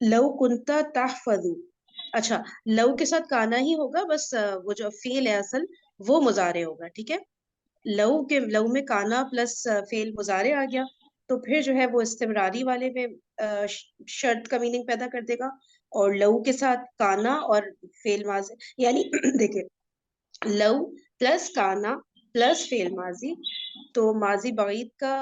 لو کنتا تحفظو. اچھا لو کے ساتھ کانا ہی ہوگا، بس وہ جو فعل ہے اصل وہ مضارع ہوگا. ٹھیک ہے، لو میں کانا پلس فعل مضارع آ گیا تو پھر جو ہے وہ استمراری والے میں شرط کا میننگ پیدا کر دے گا. اور لو کے ساتھ کانا اور فعل ماضی یعنی دیکھیں لو پلس کانا پلس فعل ماضی تو ماضی بعید کا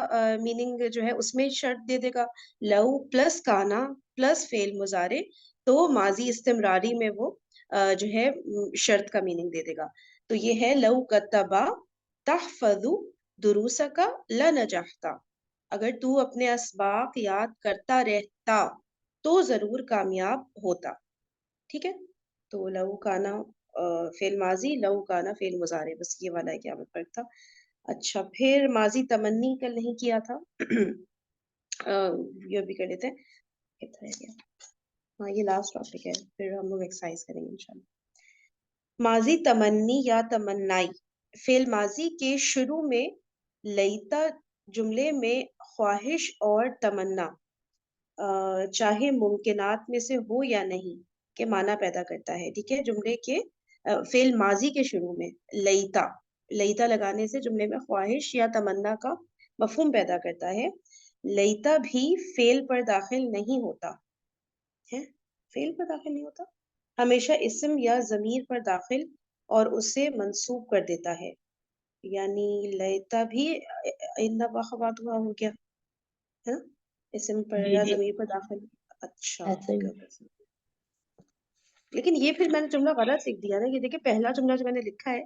میننگ جو ہے اس میں شرط دے دے گا. لو پلس کانا پلس فعل مضارع تو ماضی استمراری میں وہ جو ہے شرط کا میننگ دے دے گا. تو یہ ہے لو کتبا تحفظ دروسک لنجحتا. اگر تو اپنے اسباق یاد کرتا رہتا تو ضرور کامیاب ہوتا. ٹھیک ہے، تو لو کانا فعل ماضی، لو کانا فعل مضارع، بس یہ والا ہے کیا فرق تھا. اچھا پھر ماضی تمنی کل نہیں کیا تھا، یہ بھی کر لیتے ہیں. کتنا رہ گیا؟ ہاں یہ لاسٹ ٹاپک ہے، پھر ہم لوگ ایکسرسائز کریں گے انشاءاللہ. ماضی تمنی یا تمنائی، فعل ماضی کے شروع میں لیتا جملے میں خواہش اور تمنا چاہے ممکنات میں سے ہو یا نہیں کے معنی پیدا کرتا ہے. ٹھیک ہے، جملے کے فعل ماضی کے شروع میں لیتا لگانے سے جملے میں خواہش یا تمنا کا مفہوم پیدا کرتا ہے. لیتا بھی فعل پر داخل نہیں ہوتا ہے، فعل پر داخل نہیں ہوتا، ہمیشہ اسم یا ضمیر پر داخل اور اسے منسوب کر دیتا ہے. یعنی لیتا بھی ان بخوات ہوا ہو گیا ہے نا، اسم پر جی یا جی ضمیر پر داخل. اچھا ایسا ہی. اوکے. لیکن یہ پھر میں نے جملہ غلط لکھ دیا نا. یہ دیکھیں پہلا جملہ جو میں نے لکھا ہے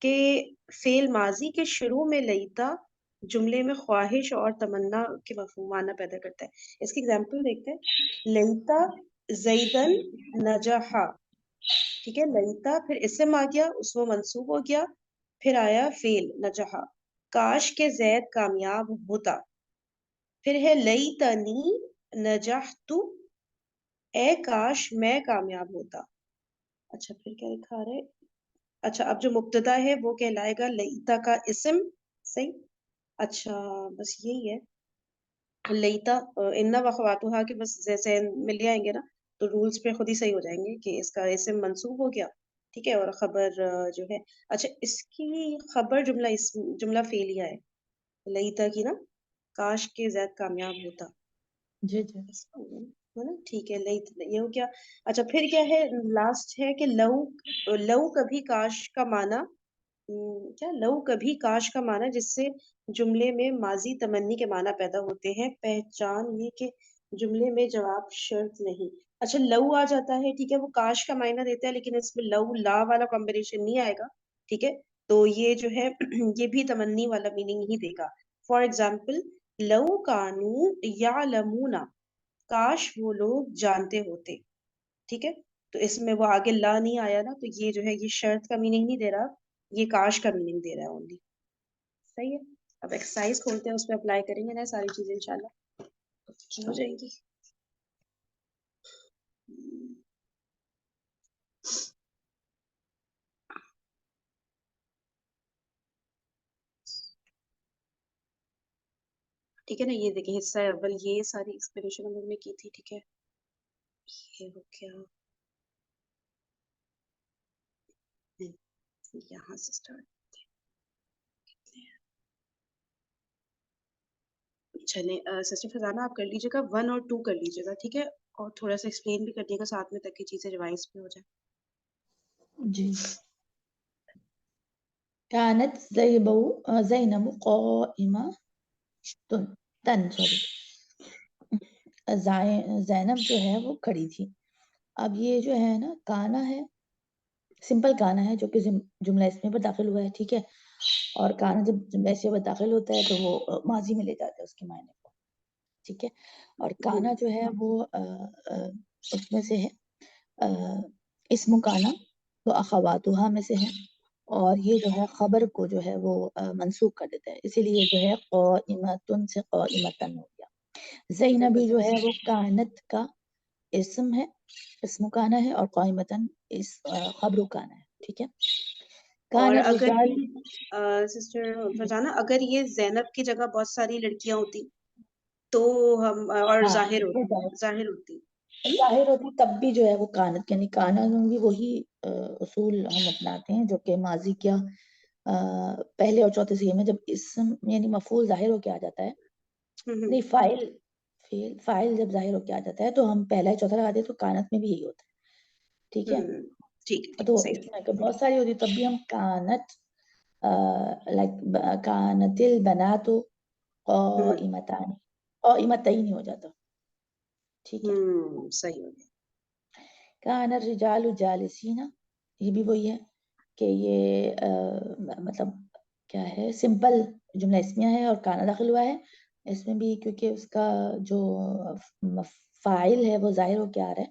کہ فعل ماضی کے شروع میں لیتا جملے میں خواہش اور تمنا کے مفہوم معنی پیدا کرتا ہے. اس کی اگزامپل دیکھتے ہیں. لیتا زیدن نجحا. ٹھیک ہے، لیتا پھر اسم آ گیا، اس وہ منصوب ہو گیا، پھر آیا فعل نجحا. کاش کے زید کامیاب ہوتا. پھر ہے لیتنی نجحت، اے کاش میں کامیاب ہوتا. اچھا پھر کیا لکھا رہا ہے؟ اچھا اب جو مبتدا ہے وہ کہلائے گا لیتا کا اسم. صحیح. اچھا بس یہی ہے لیتا ان وخواتها کے بس جیسے مل جائیں گے نا تو رولز پہ خود ہی صحیح ہو جائیں گے کہ اس کا اسم منصوب ہو گیا. ٹھیک ہے، اور خبر جو ہے اچھا اس کی خبر جملہ فعلیہ ہے لیتا کی نا، کاش کے زید کامیاب ہوتا. جی جی ہے نا. ٹھیک ہے یہ ہو گیا. اچھا پھر کیا ہے لاسٹ ہے کہ لو کبھی کاش کا معنی کیا، لو کبھی کاش کا معنی جس سے جملے میں ماضی تمنی کے معنی پیدا ہوتے ہیں. پہچان یہ کہ جملے میں جواب شرط نہیں. اچھا لو آ جاتا ہے، ٹھیک ہے، وہ کاش کا معنی دیتا ہے لیکن اس میں لو لا والا کمبینیشن نہیں آئے گا. ٹھیک ہے، تو یہ جو ہے یہ بھی تمنی والا میننگ ہی دے گا. فار ایگزامپل لو کانو یعلمون، کاش وہ لوگ جانتے ہوتے. ٹھیک ہے، تو اس میں وہ آگے لا نہیں آیا نا، تو یہ جو ہے یہ شرط کا میننگ نہیں دے رہا، یہ کاش کا میننگ دے رہا ہے اونلی. صحیح ہے. اب ایکسرسائز کھولتے ہیں، اس پہ اپلائی کریں گے نا ساری چیزیں انشاءاللہ کی ہو جائیں گی. ٹھیک ہے نا، یہ دیکھیں حصہ اول یہ ساری ایکسپلینیشن ہم لوگ نے کی تھی. ٹھیک ہے، یہ ہو گیا یہاں سے اسٹارٹ. چلیں سسٹر فضانہ آپ کر لیجیے گا 1 اور 2 کر لیجیے گا. ٹھیک ہے، اور تھوڑا سا ایکسپلین بھی کر دیے گا ساتھ میں تاکہ چیزیں ریوائز بھی ہو جائیں. جی. كانت زینب قائمة سوری زینب جو ہے وہ کھڑی تھی. اب یہ جو ہے نا کانا ہے، سمپل کانا ہے جو کہ جملہ اسم پر داخل ہوا ہے. ٹھیک ہے، اور کانا جب جملہ اسم پر داخل ہوتا ہے تو وہ ماضی میں لے جاتا ہے اس کے معنی کو. ٹھیک ہے، اور کانا جو ہے وہ اس میں سے ہے اسم کانا تو اخواتها میں سے ہے، اور یہ جو ہے خبر کو جو ہے وہ منسوخ کر دیتا ہے، اسی لیے جو ہے قائمتن سے قائمتن ہو گیا. زینبی جو ہے وہ کانت کا اسم ہے، اسم کانا ہے، اور قائمتن اس خبر کانا ہے. ٹھیک ہے، کان اور اگر الرجال. سسٹر فضانہ اگر یہ زینب کی جگہ بہت ساری لڑکیاں ہوتی تو ہم اور ہاں ظاہر وہ ہوتی. ظاہر ہوتی تب بھی جو ہے وہ کانت، یعنی کانا میں بھی وہی اصول ہم اپناتے ہیں جو کہ ماضی کیا پہلے اور چوتھے صیغے میں جب اسم یعنی مفعول ظاہر ہو کے آ جاتا ہے، نہیں فاعل جب ظاہر ہو کے آ جاتا ہے تو ہم پہلا چوتھا لگا دیں، تو کانت میں بھی یہی ہوتا ہے، ٹھیک ہے. ٹھیک ہے، تو صحیح اس میں بہت ساری ہوتی تب بھی ہم کانت لائک کانت البنات قائمتان قائمتین ہی ہو جاتا، ٹھیک ہے. صحیح ہو گیا. کان الرجال جالسین، یہ بھی وہی ہے کہ یہ مطلب کیا ہے، سمپل جملہ اسمیہ ہے اور کانا داخل ہوا ہے اس میں بھی، کیونکہ اس کا جو فاعل ہے وہ ظاہر ہو کے آ رہا ہے،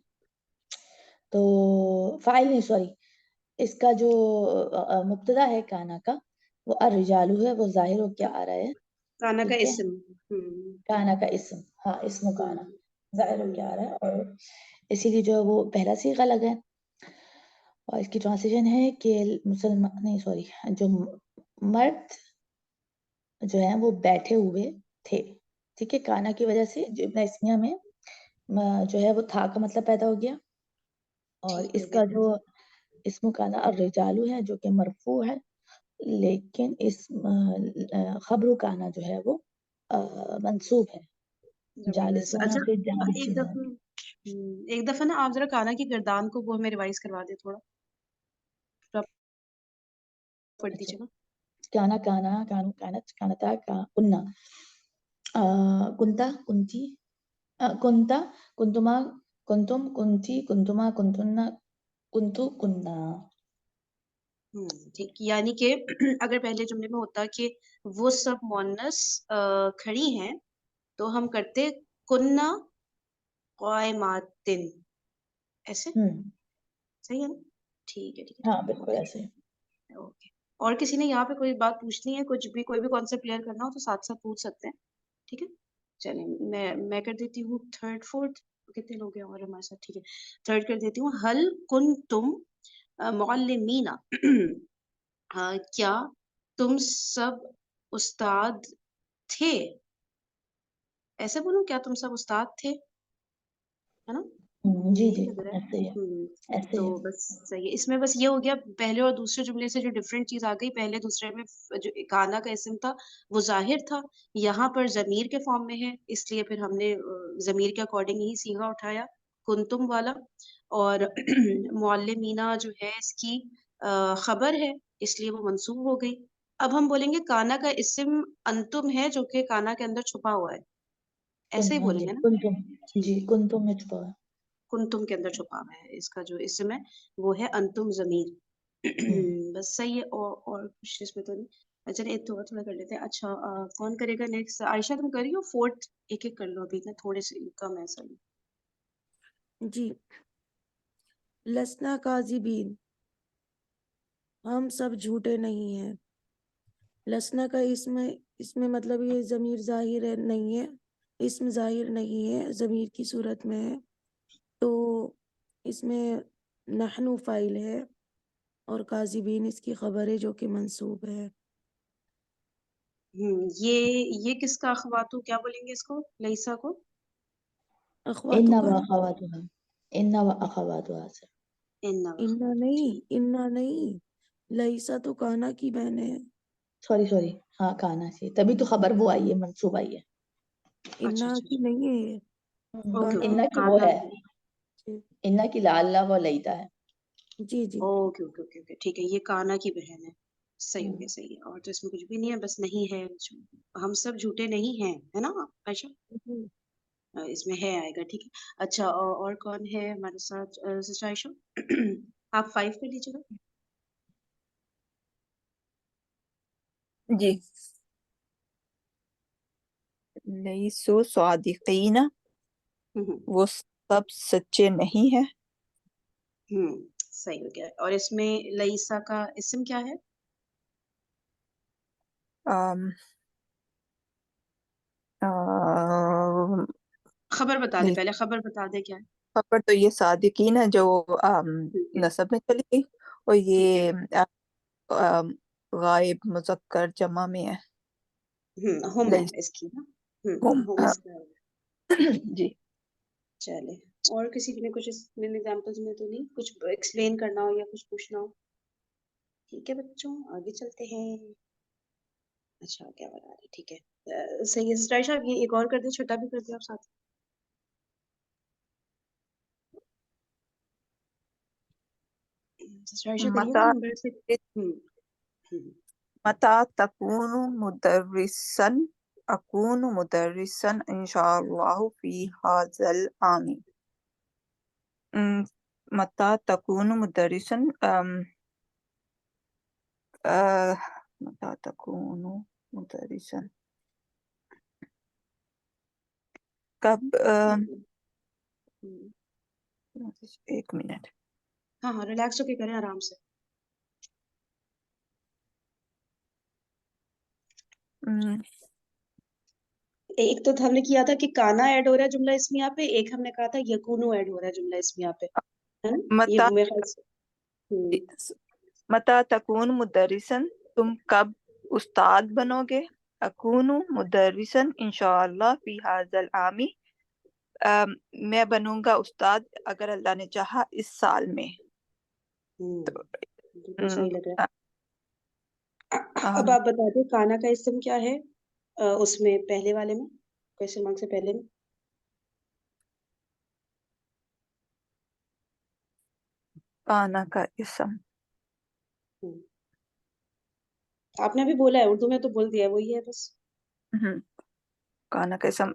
تو فاعل نہیں سوری، اس کا جو مبتدا ہے کانا کا وہ الرجالو ہے، وہ ظاہر ہو کے آ رہا ہے، کانا کا ٹھیک ہے. اسم. کانا کا اسم، ہاں اسم کانا ظاہر ہو کے آ رہا ہے، اور اسی لیے جو ہے وہ پہلا صیغہ لگا ہے. اور اس کی ٹرانسلیشن ہے کہ مسلمان نہیں سوری جو مرد جو ہے وہ بیٹھے ہوئے تھے، ٹھیک ہے. کانا کی وجہ سے جملہ اسمیہ میں جو ہے وہ تھا کا مطلب پیدا ہو گیا، اور ٹھیک اس ہو کا گیا. جو اسم کانا الرجالو ہے جو کہ مرفوع ہے، لیکن اس خبر کانا جو ہے وہ منصوب ہے، زبردست. جالسون اچھا، سے ایک جالسین. دفعہ ایک دفعہ نا آپ ذرا کانا کی گردان کو وہ ہمیں ریوائز کروا دیں تھوڑا، پڑھ اچھا، دیجیے نا. کانا کانا کانو کانت کانتا کننا کنتا کنتی کنتا کنتما کنتم کنتی کنتما کنتنا کنتو کننا. ٹھیک، یعنی کہ اگر پہلے جملے میں ہوتا کہ وہ سب مؤنث کھڑی ہیں تو ہم کرتے کننا قائماتن، ایسے صحیح ہے نا؟ ٹھیک ہے، ٹھیک ہاں ہے، بالکل ایسے. اوکے. اور کسی نے یہاں پہ کوئی بات پوچھنی ہے، کچھ بھی کوئی بھی کانسیپٹ کلیئر کرنا ہو تو ساتھ ساتھ پوچھ سکتے ہیں، ٹھیک ہے. چلیں میں کر دیتی ہوں تھرڈ فورتھ، کتنے لوگ ہیں اور ہمارے ساتھ، ٹھیک ہے. تھرڈ کر دیتی ہوں. ہل کن تم معلمینا، کیا تم سب استاد تھے، ایسے بولوں کیا تم سب استاد تھے، ہے نا؟ جی یہی جی لگ رہا ایسے ہی ہے، ہے. ایسے تو ہی ہے. بس صحیح ہے. اس میں بس یہ ہو گیا پہلے اور دوسرے جملے سے جو ڈفرینٹ چیز آ گئی، پہلے دوسرے میں جو کانا کا اسم تھا وہ ظاہر تھا، یہاں پر ضمیر کے فارم میں ہے، اس لیے پھر ہم نے ضمیر کے اکارڈنگ ہی صیغہ اٹھایا کنتم والا. اور معلمینا جو ہے اس کی خبر ہے، اس لیے وہ منصوب ہو گئی. اب ہم بولیں گے کانا کا اسم انتم ہے جو کہ کانا کے اندر چھپا ہوا ہے، ایسے ہی ہاں بولیں جی گے نا. کنتم، ٹھیک جی ہے، کنتم میں چھپا ہوا کنتم کے اندر چھپا ہوا ہے، اس کا جو اسم ہے وہ ہے انتم ضمیر. ہے. بس صحیح ہے. اور کچھ اس میں تو نہیں. چلے ایک تھوڑا تھوڑا کر لیتے ہیں. اچھا کون کرے گا نیکسٹ؟ عائشہ تم کری ہو فورتھ؟ ایک ایک کر لو ابھی نا، تھوڑے سے کم ہے اصل میں. جی. لسنا کاذبین، ہم سب جھوٹے نہیں ہیں. لسنا کا اس میں مطلب یہ ضمیر ظاہر ہے نہیں ہے، اسم ظاہر نہیں ہے، ضمیر کی صورت میں ہے، تو اس میں نحنو فاعل ہے اور کاذبین اس کی خبر ہے جو کہ منصوب ہے. یہ کس کا اخواتو کیا بولیں گے اس کو، لیسا کو؟ اخواتو انا کا و نا، اخواتها، انا و اخواتها سے. انا انا واخواتو، نہیں، ٹھیک. انا نہیں، لیسا تو کانا کی بہن ہے. سوری ہاں کانا سے، تبھی تو خبر وہ آئی ہے، منصوب آئی ہے. اچھا انا اچھا کی اچھا، نہیں ہے یہ، اوکے کانا. اوکے، انا کی وہ کانا. ہے، انا کی لعل و لیتا ہے. جی جی. اوکے اوکے اوکے اوکے، ٹھیک ہے، یہ کانا کی بہن ہے. صحیح ہو ہوں. گیا، صحیح ہے. اور تو اس میں کچھ بھی نہیں ہے، بس نہیں ہے. ہم سب جھوٹے نہیں ہیں، ہے نا عائشہ؟ اس میں ہے آئے گا، ٹھیک ہے. اچھا اور کون ہے ہمارے ساتھ؟ سسٹر عائشہ آپ 5 کر لیجیے گا. جی. لیسو صادقین، وہ سب سچے نہیں ہیں. صحیح ہو گیا. اور اس میں لیسا کا اسم کیا ہے؟ آم، آم، خبر بتا دے، نہیں، پہلے خبر بتا دے کیا ہے. خبر تو یہ صادقین ہے جو ٹھیک ہے، نصب میں چلی گئی، اور ٹھیک ہے. یہ آم، غائب مذکر جمع میں ہے. ہم ہے لیس اس کی نا. ہم ہم اس کا. جی. چلے اور کسی نے کچھ اس میں ایگزامپلس میں تو نہیں کچھ ایکسپلین کرنا ہو یا کچھ پوچھنا ہو؟ ٹھیک ہے بچوں آگے چلتے ہیں. اچھا کیا بتا رہے ٹھیک ہے. صحیح ہے سسٹر عائشہ آپ یہ ایک اور کر دیں چھٹا بھی کر دیں آپ ساتھ. سسٹر عائشہ کریے نا متا نمبر 6. ہوں. متى تكون مدرسا أكون مدرسا إن شاء الله في هذا العام. متى تكون مدرسا متى تكون مدرسا کب ایک منٹ. ہاں ہاں ریلیکس ہو کے کریں آرام سے. ایک تو ہم نے کیا تھا کہ کانا ایڈ ہو رہا ہے جملہ اسمیہ پہ، ایک ہم نے کہا تھا یکونو ایڈ ہو رہا ہے جملہ اسمیہ پہ، ہے نا؟ یہ متى میرے خیال سے متى تكون مدرسا تم کب استاد بنو گے. اکون مدرسا انشاءاللہ فی هذا العام میں بنوں گا استاد اگر اللہ نے چاہا اس سال میں. بالکل صحیح لگ رہا ہے. آم، اب آپ بتا دیں کانا کا اسم کیا ہے اس میں پہلے والے میں کوشچن مارک سے پہلے میں. کانا کا اسم ہوں. آپ نے ابھی بولا ہے اردو میں تو بول دیا ہے وہی ہے بس. کانا کا اسم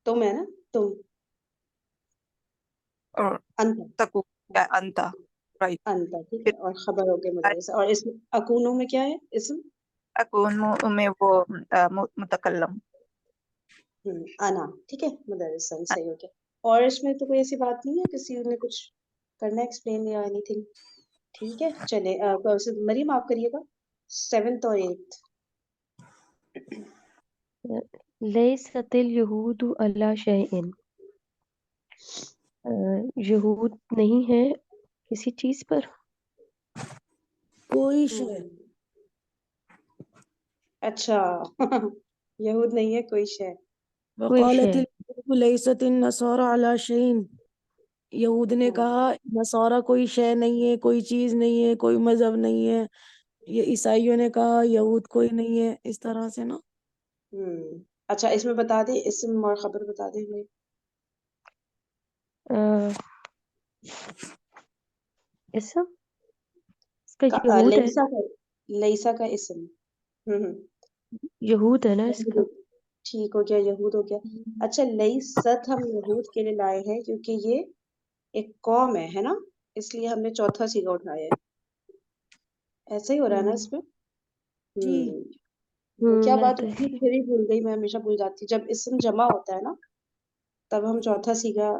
تم ہے نا تم اور انت تکو انتا رائٹ. انت ٹھیک ہے اور خبر ہو کے مدرسہ اور اس اکونو میں کیا ہے اسم. اکون میں وہ متکلم. انا ٹھیک ہے مدرسہ صحیح ہو گیا. اور اس میں تو کوئی ایسی بات نہیں ہے کسی نے کچھ کرنا ایکسپلین یا اینی تھنگ. ٹھیک ہے چلے مریم آپ کریے گا 7th اور 8th. لیست الیہود علی شیء یہود نہیں ہے کسی چیز پر. کوئی شے. اچھا یہود نہیں ہے کوئی شے. کوئی وقالت شے. اليهود ليست النصارى على شيء. یہود نے کہا نصارہ کوئی شے نہیں ہے، کوئی چیز نہیں ہے، کوئی مذہب نہیں ہے. یہ عیسائیوں نے کہا یہود کوئی نہیں ہے، اس طرح سے نا. اچھا اس میں بتا دیں اسم اور خبر بتا دیں ہمیں. اسم اس کا یہود ہے. لیسا کا اسم یہود ہے نا اس کا. ٹھیک ہو گیا یہود ہو گیا. اچھا لیست ہم یہود کے لیے لائے ہیں کیونکہ یہ ایک قوم ہے نا، اس لیے ہم نے چوتھا سیگا اٹھایا ہے. ایسا ہی ہو رہا ہے نا اس میں. جی وہ کیا بات ایسا ہوتی ہے ہی. پھر ہی بھول گئی میں ہمیشہ بھول جاتی جب اسم جمع ہوتا ہے نا تب ہم چوتھا سیگا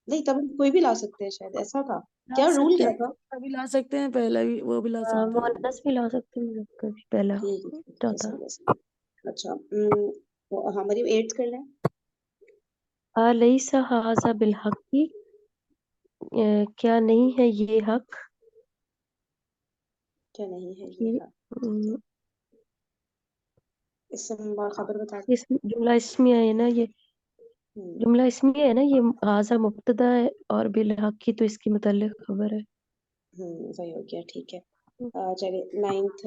نہیں تب ہم کوئی بھی لا سکتے ہیں شاید ایسا تھا لا کیا رول سکتے کیا ہیں، تھا. ابھی لا سکتے ہیں، پہلا بھی وہ بھی لا سکتے ہیں. مونس بھی لا سکتے ہیں کبھی پہلا ٹھیک ہے چوتھا. صحیح ہے صحیح ہے. اچھا ہماری 8th کر لیں. الیس ھذا بالحق کیا نہیں ہے یہ حق. کیا نہیں ہے یہ کہ ٹھیک ہے. اسم اور خبر بتا دیں. جملہ اسمیہ ہے نا، یہ جملہ اسمیہ ہے نا، یہ ھذا مبتدا ہے اور بالحق کی تو اس کے متعلق خبر ہے. صحیح ہو گیا ٹھیک ہے. چلیے 9th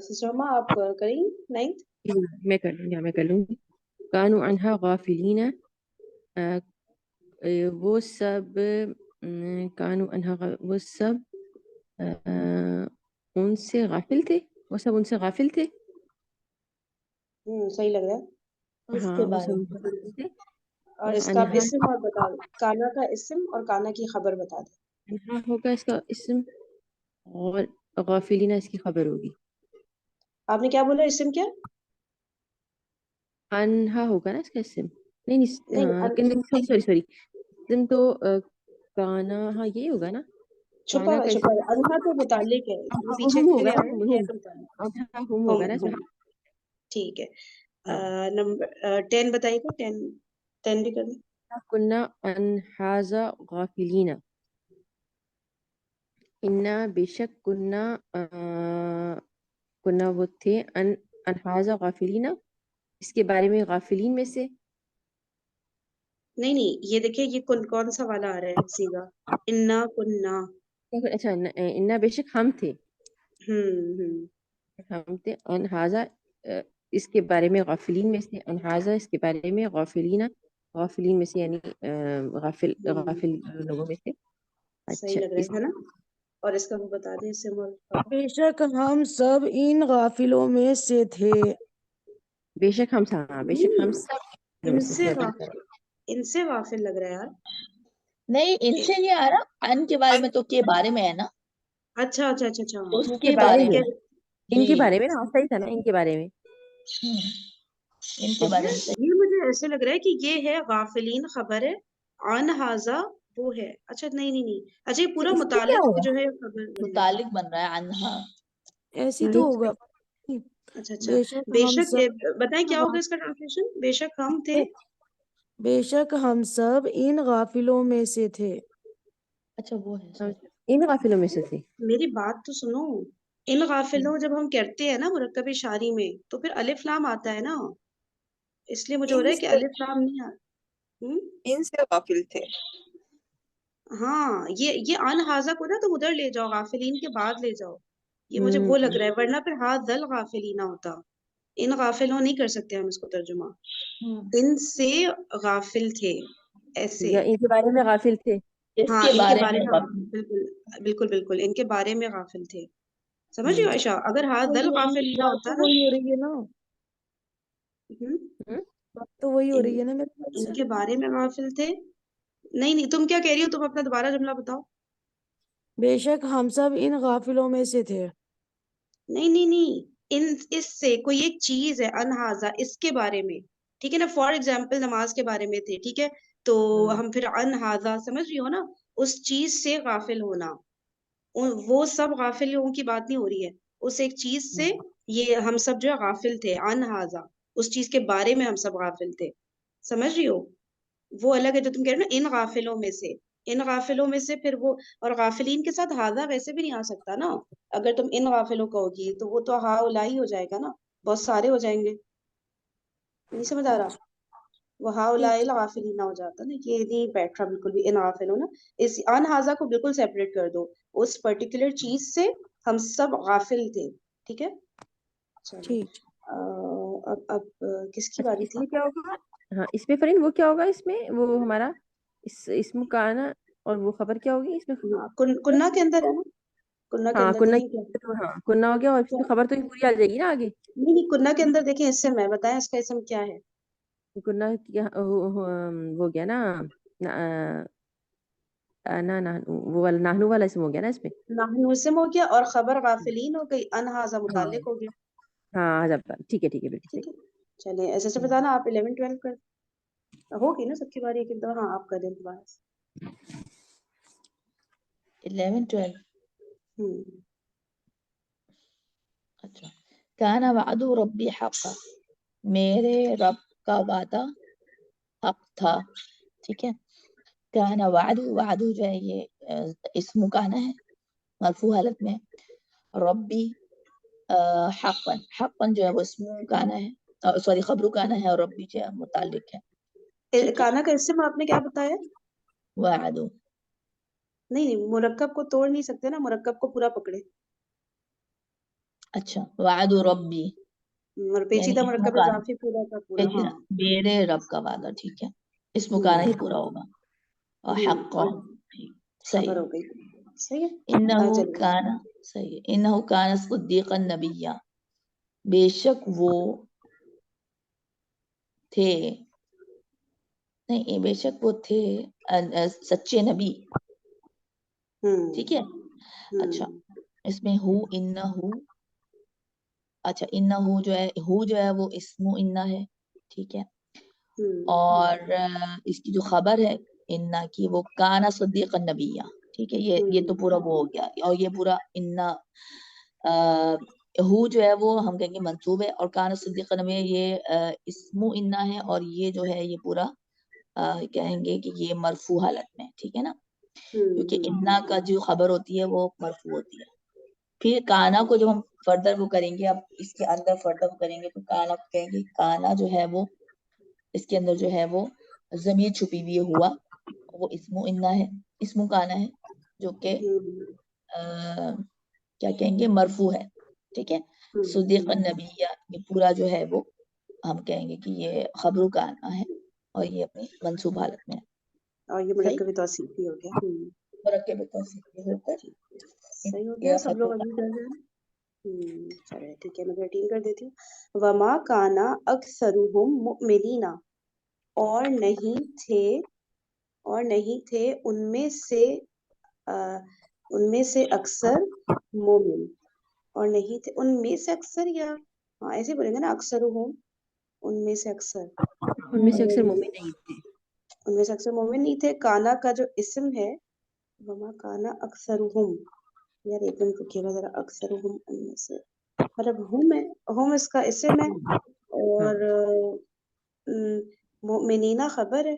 سسٹر ما آپ کریں 9th. میں کر لوں گی، میں کر لوں گی. کانوا عنہا غافلین، وہ سب کانوا عنہا وہ سب ان سے غافل تھے، وہ سب ان سے غافل تھے. صحیح لگ رہا ہے. اس کے ہاں وہ بارے سب ان میں. سے غافل تھے. اور اس کا انہا اسم اور بتا دیں کانا کا اسم اور کانا کی خبر بتا دیں. انہا ہوگا اس کا اسم اور غافلین اس کی خبر ہوگی. آپ نے کیا بولا اسم کیا. انہا ہوگا نا اس کا اسم. نہیں نہیں سوری اسم تو کانا، ہاں یہ ہوگا نا. چھپا کانا ہوا کا چھپا اسم ہوا انہا تو متعلق ہے وہ پیچھے ہم کے ہوگا لیے نا، آیا ہے یہ تو متعلق. انہا ہم ہم ہوگا نا اس میں. ہم ٹھیک ہے. ہاں نمبر 10 بتائیے گا 10 بھی کرنا. كنا عن هذا غافلين. انا بے شک کنا وہ تھے ان هذا غافلین، اس کے بارے میں غافلین میں سے. نہیں نہیں، یہ دیکھیں یہ کون سا والا آ رہا ہے سیگا، انا کننا. اچھا انا بے شک ہم تھے، ہوں ہم تھے انہاذا اس کے بارے میں غافلین میں سے، انہاذا اس کے بارے میں غافلین میں سے، یعنی غافل لوگوں میں سے. صحیح اچھا لگ رہا ہے نا. اور اس کا وہ بتا دیں اس سے بے شک ہم سب ان غافلوں میں سے تھے. بے شک ہم بے شک ہم سب ان اس سے میں ان سے غافل لگ رہا ہے یار. نہیں ان سے نہیں آ رہا، ان کے بارے میں تو کے بارے میں ہے نا، اچھا اچھا اچھا اچھا. اس ان کے بارے بارے میں، میں. ان جی کے بارے میں نا صحیح تھا نا، ان کے بارے میں. ان کے بارے میں صحیح. یہ مجھے ایسے لگ رہا ہے کہ یہ ہے غافلین خبر ہے، عن ہاذا وہ ہے. اچھا نہیں نہیں نہیں، اچھا یہ پورا اس میں کیا متعلق ہوگا؟ جو ہے خبر بن گیا. متعلق بن رہا ہے عنہا. ایسی تو ہوگا. اچھا اچھا. بے شک بے ہم شک سب بتائیں کیا ہوگا اس کا ٹرانسلیشن. بے شک ہم تھے. بے شک ہم سب ان غافلوں میں سے تھے. اچھا وہ ہے sorry. ان غافلوں میں سے تھے. میری بات تو سنو. ان غافلوں جب ہم کہتے ہیں نا مرکب اشاری میں تو پھر الف لام آتا ہے نا، اس لیے مجھے ہو رہا ہے کہ الف لام نہیں آتا. ان سے غافل تھے. ہاں یہ ان ہاذا کو نا تم ادھر لے جاؤ، غافلین کے بعد لے جاؤ. یہ مجھے وہ لگ رہا ہے، ورنہ پھر ہاذل غافلین ہوتا. ان غافلوں نہیں کر سکتے ہم اس کو ترجمہ. ان سے غافل تھے ایسے. یا ان کے بارے میں غافل تھے. اس ہاں کے ان کے بارے بارے میں میں بالکل بالکل بالکل ان کے بارے میں غافل تھے. سمجھ رہی ہو عائشہ؟ اگر ہاذل غافلین بات ہوتا تو نا. وہی ہو رہی ہے نا، ہم، بات تو وہی ہو ان رہی ہے نا میرے خیال ان سے. کے بارے میں غافل تھے. نہیں نہیں، تم کیا کہہ رہی ہو؟ تم اپنا دوبارہ جملہ بتاؤ. بے شک ہم سب ان غافلوں میں سے تھے. نہیں نہیں نہیں، اس سے کوئی ایک چیز ہے انہاذا اس کے بارے میں، ٹھیک ہے نا. فار ایگزامپل نماز کے بارے میں تھے، ٹھیک ہے، تو ہم پھر انہاذا سمجھ رہی ہو نا، اس چیز سے غافل ہونا. وہ سب غافل لوگوں کی بات نہیں ہو رہی ہے، اس ایک چیز سے یہ ہم سب جو ہے غافل تھے. انہاذا اس چیز کے بارے میں ہم سب غافل تھے. سمجھ رہی ہو؟ وہ الگ ہے جو تم کہہ رہے ہو نا ان غافلوں میں سے. ان غافلوں میں سے پھر وہ، اور غافلین کے ساتھ ہاذا ویسے بھی نہیں آ سکتا نا. اگر تم ان غافلوں کہو گی تو وہ تو ہا الائی ہو جائے گا نا، بہت سارے ہو جائیں گے. نہیں سمجھ آ رہا؟ وہ ہا الائی الغافلین ہو جاتا نا، یہ نہیں بیٹھ رہا بالکل بھی ان غافلوں نا. اس ان ہاذا کو بالکل سیپریٹ کر دو، اس پرٹیکولر چیز سے ہم سب غافل تھے. ٹھیک ہے چلو. ٹھیک. اب کس کی اچھا باری اس تھی؟ میں کیا ہوگا؟ ہاں اس میں فرین وہ کیا ہوگا؟ اس میں وہ ہمارا اسم کانا اور وہ خبر کیا ہوگی اس میں؟ ہاں کنہ کے اندر ہے نا، کنہ کے ہاں اندر کنہ، دیکھیں کیا. ہاں کنہ ہو گیا، اور اس میں خبر تو پوری آ جائے گی نا آگے. نہیں نہیں، کنہ کے اندر دیکھیں اسم ہے، بتائیں اس کا اسم کیا ہے. کنہ ہو گیا نا، وہ والا نحنو والا اسم ہو گیا نا اس میں. نحن اسم ہو گیا اور خبر غافلین ہو گئی، انہاذا متعلق ہو گیا. ہاں جب ٹھیک ہے بالکل ٹھیک صحیح. ہے چلیں ایسے سے بتانا. آپ 11 12 کر ہوگی نا سب کی باری ایک دفعہ. ہاں آپ کر دیں دوبارہ. 11 12. ہوں اچھا. کان وعد ربی حقا، میرے رب کا وعدہ حق تھا. ٹھیک ہے. کان وعد جو ہے یہ اسم کانا ہے مرفوع حالت میں. ربی حقا جو ہے وہ اسم کانا ہے، سوری خبر کانا ہے، اور ربی جو ہے متعلق ہے. ٹھیک ہے. کانا کا اسم آپ نے کیا بتایا؟ وعد. نہیں نہیں، مرکب کو توڑ نہیں سکتے نا، مرکب کو پورا پکڑے. اچھا وعد ربی یعنی پیچیدہ اسم مرکب کانا، اضافی پورا کا پورا. ہاں میرے رب کا وعدہ. ٹھیک ہے. اسم کانا ہی پورا ہوگا. اور حق اور صحیح خبر ہے. ہو گئی. صحیح ہے. انہو چلیے. کان، صحیح ہے. انہو کان صدیقا نبیا، بے شک وہ تھے، نہیں بے شک وہ تھے سچے نبی. ٹھیک ہے. اچھا اس میں ہو انہو، اچھا انہو جو ہے وہ اسم انہ ہے. ٹھیک ہے. اور اس کی جو خبر ہے انہ کی وہ کانا صدیق النبیہ. ٹھیک ہے. یہ تو پورا وہ ہو گیا. اور یہ پورا انہ ہو جو ہے وہ ہم کہیں گے منصوب ہے، اور کانا صدیق النبیہ یہ اسم انہ ہے، اور یہ جو ہے یہ پورا کہیں گے کہ یہ مرفوع حالت میں. ٹھیک ہے نا، کیونکہ انہ کا جو خبر ہوتی ہے وہ مرفوع ہوتی ہے. پھر کانا کو جب ہم فردر وہ کریں گے، اب اس کے اندر فردر کریں گے تو کانا کہیں گے، کانا جو ہے وہ اس کے اندر جو ہے وہ ضمیر چھپی ہوئی ہے ہوا، وہ اسم انا ہے، اسم کانا ہے جو کہ کیا کہیں گے مرفوع ہے، ٹھیک ہے. صدیق النبیہ یہ پورا جو ہے وہ ہم کہیں گے کہ یہ خبر کانا ہے اور یہ اپنی منصوب حالت میں ہے. اور یہ صحیح، مرکب توصیفی ہو گیا. مرکب توصیفی ہو کر صحیح ہو گیا. یہ سب خبر لوگ اگری کر رہے ہیں. چلے ٹھیک ہے، میں 13 کر دیتی ہوں. وما کانا اکثرہم مؤمنین، اور نہیں تھے ان میں سے اکثر مومن. اور نہیں تھے ان میں سے اکثر، یا ہاں ایسے بولیں گے نا، اکثرہم ان میں سے اکثر، ان میں سے اکثر مومن نہیں تھے. ان میں سے اکثر مومن نہیں تھے. کانا کا جو اسم ہے وما کانا اکثرہم، یار ایک دم رکیے گا ذرا، اکثرہم ان میں سے، مطلب ہم ہے، ہم اس کا اسم ہے، اور مؤمنین خبر ہے.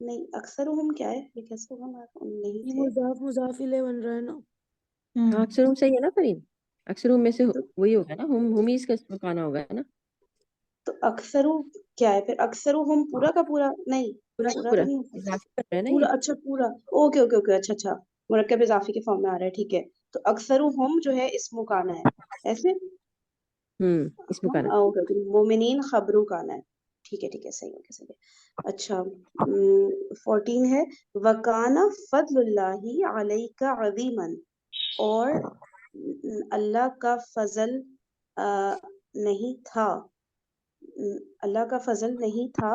نہیں اکثرہم کیا ہے، یہ کیسے ہوگا؟ نہیں یہ تھے مضاف الیہ بن رہا ہے نا. ہاں اکثر صحیح ہے نا فرین، اکثر میں سے تو وہی ہوگا نا، ہم ہی اس کا اسم کانا ہوگا نا. تو اکثرو کیا ہے پھر؟ اکثرہم پورا کا پورا؟ نہیں پورا کا پورا پورا تو نہیں ہوتا. اضافی کر رہا ہے نا پورا، یہ. اچھا پورا، اوکے اوکے اوکے، اچھا اچھا، مرکب اضافی کے فارم میں آ رہا ہے. ٹھیک ہے، تو اکثرہم جو ہے اسم کانا ہے ایسے. اسم کانا. ہاں اوکے اوکے، مومنین خبرو کانا ہے. ٹھیک ہے ٹھیک ہے، صحیح ہے صحیح ہے. اچھا 14 ہے، وکانا فضل اللہ علیک عظیما، اور اللہ کا فضل نہیں تھا، اللہ کا فضل نہیں تھا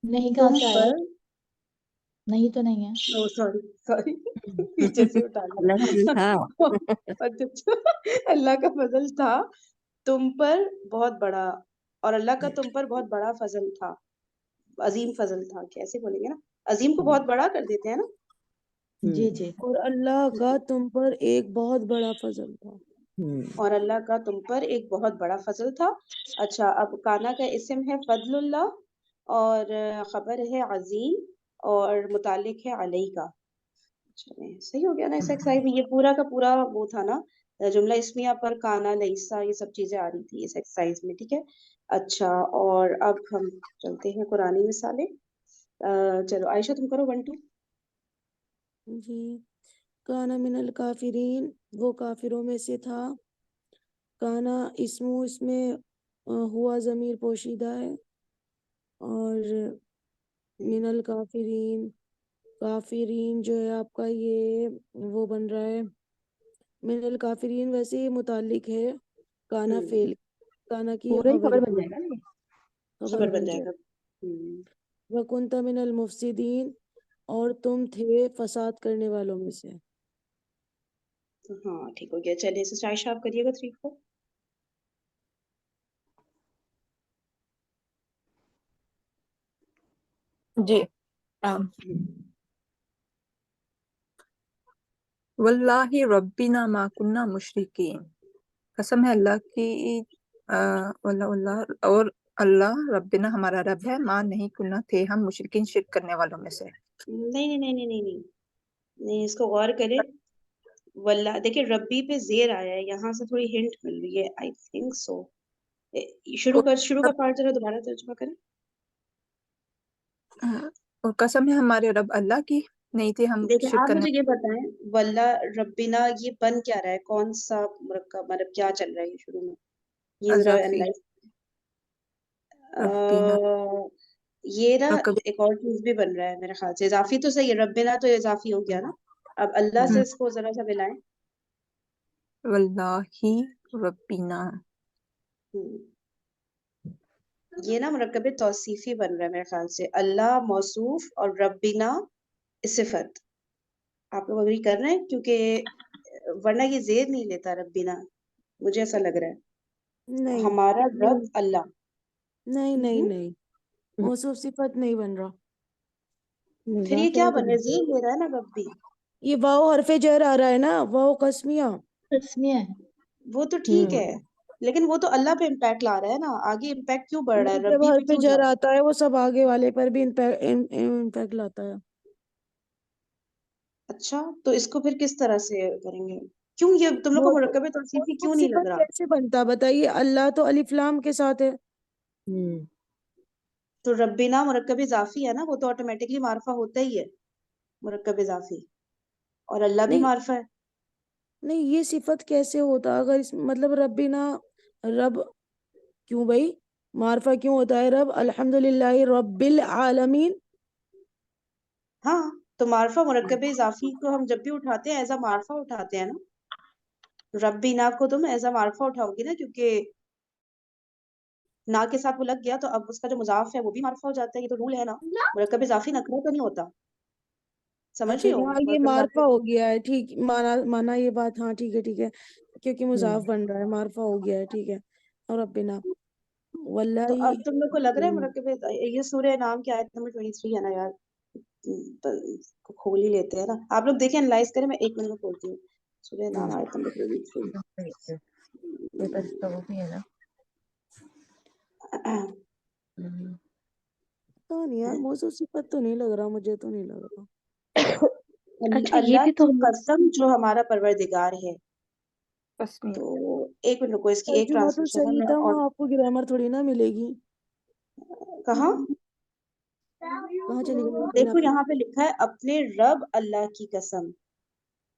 نہیں کہاں تم سے آیا؟ پر. نہیں تو نہیں ہے. سوری سوری، پیچھے سے اٹھا اللہ کا فضل تھا. لیا. اچھا، اللہ کا فضل تھا تم پر بہت بڑا، اور اللہ کا تم پر بہت بڑا فضل تھا، عظیم فضل تھا. کیسے بولیں گے نا، عظیم کو بہت بڑا کر دیتے ہیں نا. جی جی. اور اللہ کا تم پر ایک بہت بڑا فضل تھا. اور اللہ کا تم پر ایک بہت بڑا فضل تھا. اچھا، اب کانا کا اسم ہے فضل اللہ، اور خبر ہے عظیم، اور متعلق ہے علیہ کا. چلیں صحیح ہو گیا نا اس ایکسرسائز میں. یہ پورا کا پورا وہ تھا نا جملہ اسمیہ پر کانا لیسا، یہ سب چیزیں آ رہی تھی اس ایکسرسائز میں. ٹھیک ہے. اچھا، اور اب ہم چلتے ہیں قرآنی مثالیں. چلو عائشہ تم کرو 1 2. جی، کانا من الکافرین، وہ کافروں میں سے تھا. کانا اس میں ہوا ضمیر پوشیدہ ہے، اور من الکافرین، کافرین جو ہے آپ کا یہ وہ بن رہا ہے من الکافرین. ویسے یہ متعلق ہے کانا فعل، کانا کی پورا ہی خبر خبر بن جائے گا نا. خبر بن بن جائے جائے. گا. وَكُنْتَ مِنَ الْمُفْسِدِينَ، اور تم تھے فساد کرنے والوں میں سے. ہاں ٹھیک ہو گیا. چلیے عائشہ آپ کریے گا 3 4. جی. واللہ ربنا ما کننا مشرکین، قسم ہے اللہ کی، اور اللہ ربنا ہمارا رب ہے، ماں نہیں کننا تھے ہم مشرکین شرک کرنے والوں میں سے. نہیں نہیں نہیں نہیں نہیں نہیں نہیں، اس کو غور کرے. واللہ دیکھیں ربی پہ زیر آیا ہے، یہاں سے تھوڑی ہنٹ مل رہی ہے. I think so. شروع کا پارٹ ذرا دوبارہ ترجمہ کریں. اور قسم ہے ہمارے رب اللہ کی، نہیں تھے ہم دیکھیں شرک آپ کرنے. مجھے یہ بتائیں، واللہ ربنا یہ بن کیا رہا ہے؟ کون سا مرکب، مطلب کیا چل رہا ہے یہ شروع میں؟ یہ ذرا اضافی انالائز. ربنا یہ نا کبھی ایک اور چیز بھی بن رہا ہے میرے خیال سے. اضافی تو صحیح ہے، ربنا تو اضافی ہو گیا نا. اب اللہ سے اس کو ذرا سا ملائیں. واللہ ربنا، یہ نا مرکب توصیفی بن رہا ہے میرے خیال سے. اللہ موصوف اور ربنا صفت. آپ لوگ اگری کر رہے ہیں؟ کیونکہ ورنہ یہ زیر نہیں لیتا ربنا، مجھے ایسا لگ رہا ہے. نہیں ہمارا رب اللہ. نہیں نہیں نہیں، موصوف صفت نہیں بن رہا. پھر یہ کیا بن رہا ہے؟ زیر لے رہا ہے نا ربی. یہ واو حرف جر آ رہا ہے نا، واو قسمیہ. تسمیہ ہے. وہ تو ٹھیک ہے، لیکن وہ تو اللہ پہ امپیکٹ لا رہا ہے نا. آگے امپیکٹ کیوں بڑھ رہا ہے؟ جب ربی پہ حرف کیوں جا جر رہا آتا ہے وہ سب آگے والے پر بھی امپیکٹ لاتا ہے. ہے؟ اچھا، تو اس کو پھر کس طرح سے کریں گے؟ کیوں یہ تم لوگ کو مرکب توصیفی کیوں موصوف نہیں لگ صفت رہا؟ کیسے بنتا بتائیے؟ اللہ تو الف لام کے ساتھ ہے. تو ربنا مرکب اضافی ہے نا، وہ تو آٹومیٹکلی معرفہ ہوتا ہی ہے مرکب اضافی، اور اللہ بھی نہیں معرفہ ہے. نہیں، یہ صفت کیسے ہوتا اگر اس مطلب ربنا، رب کیوں بھائی معرفہ کیوں ہوتا ہے رب؟ الحمدللہ رب العالمین. ہاں تو معرفہ مرکب اضافی کو ہم جب بھی اٹھاتے ہیں ایزا معرفہ اٹھاتے ہیں نا. ربنا کو تم ایزا معرفہ اٹھاؤ گی نا، کیونکہ نا کے ساتھ وہ لگ گیا تو اب اس کا جو مضاف ہے وہ بھی معرفہ ہو جاتا ہے. یہ تو رول ہے نا. مرکب اضافی نکرہ تو نہیں ہوتا. سمجھ اچھا رہی ہو؟ یہاں یہ مرکب معرفہ اضافی ہو گیا ہے، ٹھیک، مانا یہ بات، ہاں ٹھیک ہے ٹھیک ہے، کیونکہ مضاف بن رہا ہے، معرفہ ہو گیا ہے، ٹھیک ہے. اور ربنا واللہ تو اب تم لوگ کو لگ رہا ہے مرکب یہ سورہ نام کی آیت نمبر 23 ہے نا یار، کھول ہی لیتے ہیں نا. آپ لوگ دیکھیں انالائز کریں، میں 1 منٹ میں کھولتی ہوں. سورہ نام آیت نمبر 23. یہ طریقہ وہ بھی ہے نا. پتہ نہیں یار، موضوع صفت تو نہیں لگ رہا، مجھے تو نہیں لگ رہا. اچھا یہ اللہ بھی تو کی ہم قسم جو ہمارا پروردگار ہے. تسمیم. تو 1 منٹ رکو، اس کی ایک ترجمہ تو ٹرانسلیشن ہے صحیح میں تھا، اور وہاں آپ کو گرامر تھوڑی نہ ملے گی. کہاں کہاں چلی گئی ربنا دیکھو پہ؟ یہاں پہ لکھا ہے اپنے رب اللہ کی قسم.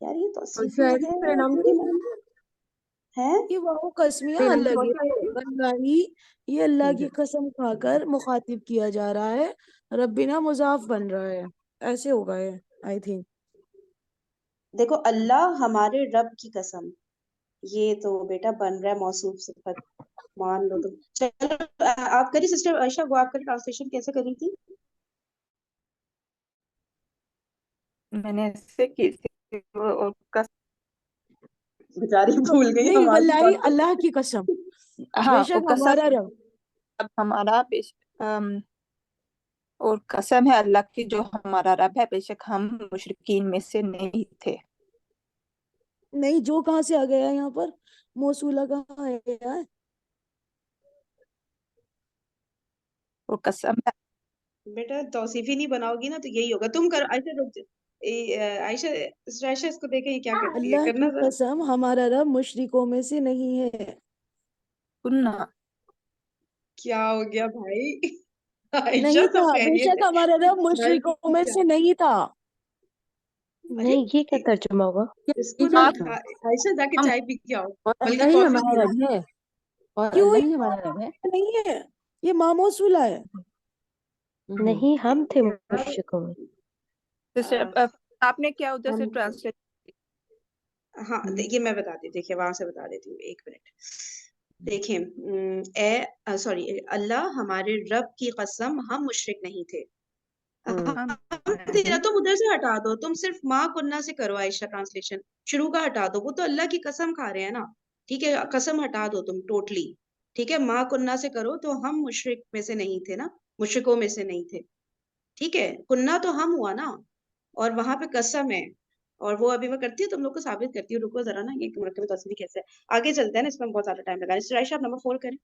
یار یہ تو اور صفی شاعری ہے سورہ نام پوری کی نام ہے. یہ واؤ قسمیاں سورہ نام کی الگ کون سی ہے، آیت ہے؟ واللہ یہ اللہ کی قسم کھا کر مخاطب کیا جا رہا ہے، ربنا مضاف بن رہا ہے، ایسے ہوگا ہے آئی تھنک. دیکھو اللہ ہمارے رب کی قسم، یہ تو بیٹا بن رہا ہے موصوف صفت. مان لو تم. چلو آپ کری سسٹر عائشہ، وہ آپ کا ٹرانسلیشن کیسے کری تھی؟ میں نے ایسے کی تھی اور بیچاری بھول گئی نہیں ہماری واللہ بات. اللہ کی قسم، ہاں بے وہ شک قسم، ہمارا رب. اب ہمارا اور قسم ہے اللہ کی جو ہمارا رب ہے، بے شک ہم مشرکین میں سے نہیں تھے. نہیں، جو کہاں سے آ گیا یہاں پر؟ موصولہ کہاں ہے یار؟ اور قسم ہے. بیٹا توصیفی نہیں بناؤ گی نا تو یہی ہوگا. تم کر عائشہ، رک عائشہ، عائشہ اس کو دیکھیں یہ کیا کرتی ہے، اللہ کرنا کی ذرا. قسم ہمارا رب مشرکوں میں سے نہیں ہے. کنہ کیا ہو گیا بھائی؟ عائشہ نہیں تھا، سب بے خیریت شک ہے؟ ہمارا رب بھائی مشرکوں میں کیا؟ سے نہیں تھا. ارے نہیں، یہ کیا ترجمہ ہوگا؟ اس کو یہ نا کیا لکھا ہے؟ عائشہ جا کے ہم چائے پی کے آؤ، اور بلکہ اللہ ہی کافی ہمارا پینا. رب ہے، اور کیوں اللہ ہی یہ ہمارا رب ہے. نہیں ہے، یہ ماں موصولہ ہے. نہیں، ہم تھے مشرکوں میں. آپ نے کیا ادھر سے ہم ٹرانسلیٹ؟ ہاں دیکھیے میں بتاتی، دیکھیے وہاں سے بتا دیتی ہوں، 1 منٹ. دیکھیں اے سوری، اللہ ہمارے رب کی قسم ہم مشرک نہیں تھے. ہم تیرا تم ادھر سے ہٹا دو، تم صرف ماں کنہ سے کرو. عائشہ ٹرانسلیشن شروع کا ہٹا دو، وہ تو اللہ کی قسم کھا رہے ہیں نا. ٹھیک ہے، قسم ہٹا دو تم ٹوٹلی. ٹھیک ہے، ماں کنہ سے کرو تو ہم مشرک میں سے نہیں تھے نا، مشرکوں میں سے نہیں تھے. ٹھیک ہے، کنہ تو ہم ہوا نا، اور وہاں پہ قسم ہے، اور وہ ابھی میں کرتی ہوں تم لوگ کو ثابت کرتی ہوں. رکو ذرا نا، یہ مرکب تصویر کیسے ہے. آگے چلتے ہیں نا، اس میں بہت زیادہ ٹائم لگا. عائشہ آپ نمبر 4 کریں.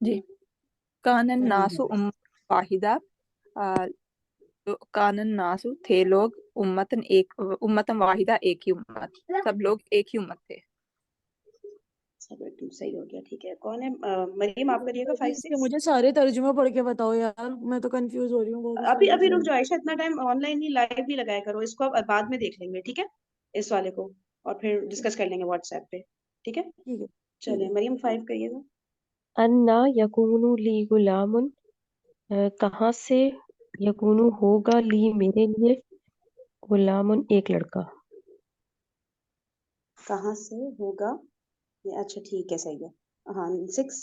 جی. کان الناس واحدہ، کان الناس تھے لوگ، امتن واحدہ ایک ہی امت، سب لوگ ایک ہی امت تھے. صحیح ہو گیا. ٹھیک ہے، کون ہے؟ مریم آپ کریے گا 5 اس کے 6. مجھے سارے ترجمہ پڑھ کے بتاؤ یار، میں تو کنفیوز ہو رہی ہوں بہت اس ابھی وجہ ابھی سے. رک جاؤ عائشہ، اتنا time on line he live بھی لگایا کرو. اس کو اب بعد میں دیکھ لیں گے، ٹھیک ہے، اس والے کو، اور پھر ڈسکس کر لیں گے واٹس ایپ پہ. ٹھیک ہے، ٹھیک ہے ٹھیک چلیں ہے. مریم 5 کریے گا. انا یکون لی غلام، کہاں سے یکون ہوگا لی میرے لیے، غلام ایک لڑکا. کہاں سے ہوگا یہ؟ اچھا ٹھیک ہے، صحیح ہے. ہاں 6.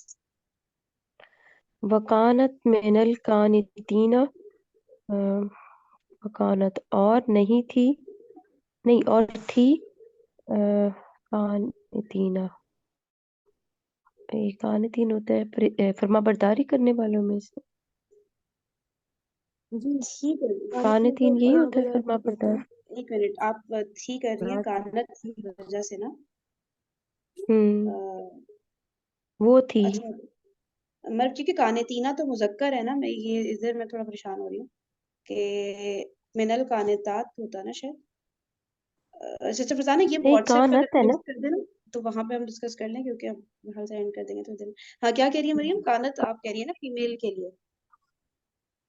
وکانت من القانتین، وکانت اور نہیں تھی، نہیں اور تھی، قانتین، قانتین ہوتا ہے فرما برداری کرنے والوں میں سے. جی ٹھیک ہے، قانتین کو قانتین یہی فرما ہوتا ہے فرما بردار کہتے بردار. ہیں. 1 منٹ آپ ٹھیک کر رہی ہیں، کانت کی وجہ سے نا. وہ تھی. اچھا، میں کیونکہ کانتینہ تو مذکر ہے نا، میں یہ ادھر میں تھوڑا پریشان ہو رہی ہوں کہ من القانتات ہوتا نا شاید. اچھا بتانا، یہ نہیں واٹس ایپ پہ اگر کانت ہے نا. ٹیکسٹ کر دینا تو وہاں پہ ہم ڈسکس کر لیں، کیونکہ ہم ہر سے اینڈ کر دیں گے تو دن. ہاں کیا کہہ رہی ہے مریم؟ کانت آپ کہہ رہی ہیں نا فیمیل کے لیے.